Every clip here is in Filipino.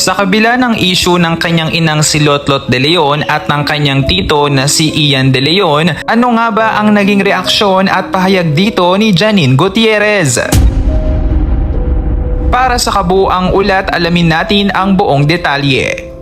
Sa kabila ng issue ng kanyang inang si Lotlot De Leon at ng kanyang tito na si Ian De Leon, ano nga ba ang naging reaksyon at pahayag dito ni Janine Gutierrez? Para sa kabuuang ulat, alamin natin ang buong detalye.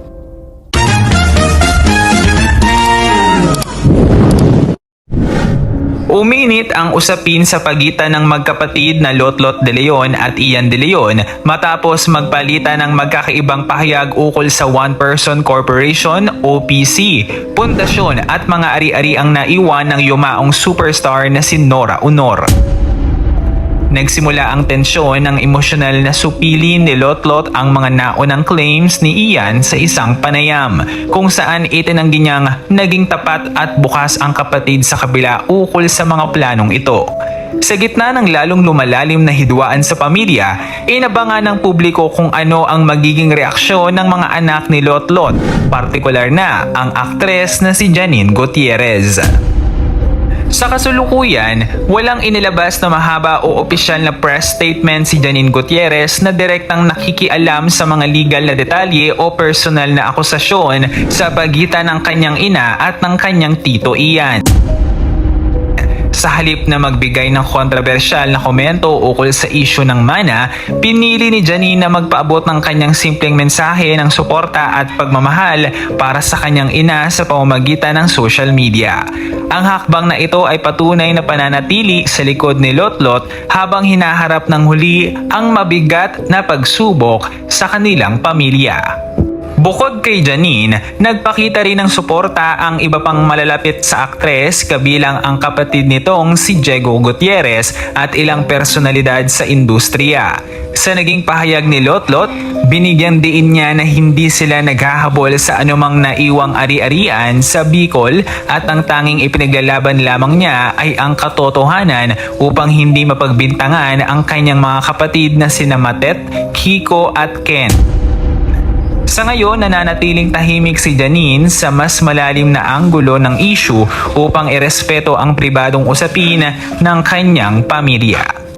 Uminit ang usapin sa pagitan ng magkapatid na Lotlot De Leon at Ian De Leon matapos magpalitan ng magkakaibang pahayag ukol sa One Person Corporation, OPC, pundasyon at mga ari-ariang naiwan ng yumaong superstar na si Nora Aunor. Nagsimula ang tensyon ng emosyonal na supilin ni Lotlot ang mga naunang claims ni Ian sa isang panayam, kung saan itinanggi niyang naging tapat at bukas ang kapatid sa kabila ukol sa mga planong ito. Sa gitna ng lalong lumalalim na hidwaan sa pamilya, inabangan ng publiko kung ano ang magiging reaksyon ng mga anak ni Lotlot, partikular na ang aktres na si Janine Gutierrez. Sa kasulukuyan, walang inilabas na mahaba o opisyal na press statement si Janine Gutierrez na direktang nakikialam sa mga legal na detalye o personal na akusasyon sa pagitan ng kanyang ina at ng kanyang tito Ian. Sa halip na magbigay ng kontrobersyal na komento ukol sa isyu ng mana, pinili ni Janine na magpaabot ng kanyang simpleng mensahe ng suporta at pagmamahal para sa kanyang ina sa pamamagitan ng social media. Ang hakbang na ito ay patunay na pananatili sa likod ni Lotlot habang hinaharap ng huli ang mabigat na pagsubok sa kanilang pamilya. Bukod kay Janine, nagpakita rin ng suporta ang iba pang malalapit sa aktres kabilang ang kapatid nitong si Diego Gutierrez at ilang personalidad sa industriya. Sa naging pahayag ni Lotlot, binigyan diin niya na hindi sila naghahabol sa anumang naiwang ari-arian sa Bicol at ang tanging ipinaglalaban lamang niya ay ang katotohanan upang hindi mapagbintangan ang kanyang mga kapatid na sina Matet, Kiko at Ken. Sa ngayon, nananatiling tahimik si Janine sa mas malalim na anggulo ng issue upang irespeto ang pribadong usapin ng kanyang pamilya.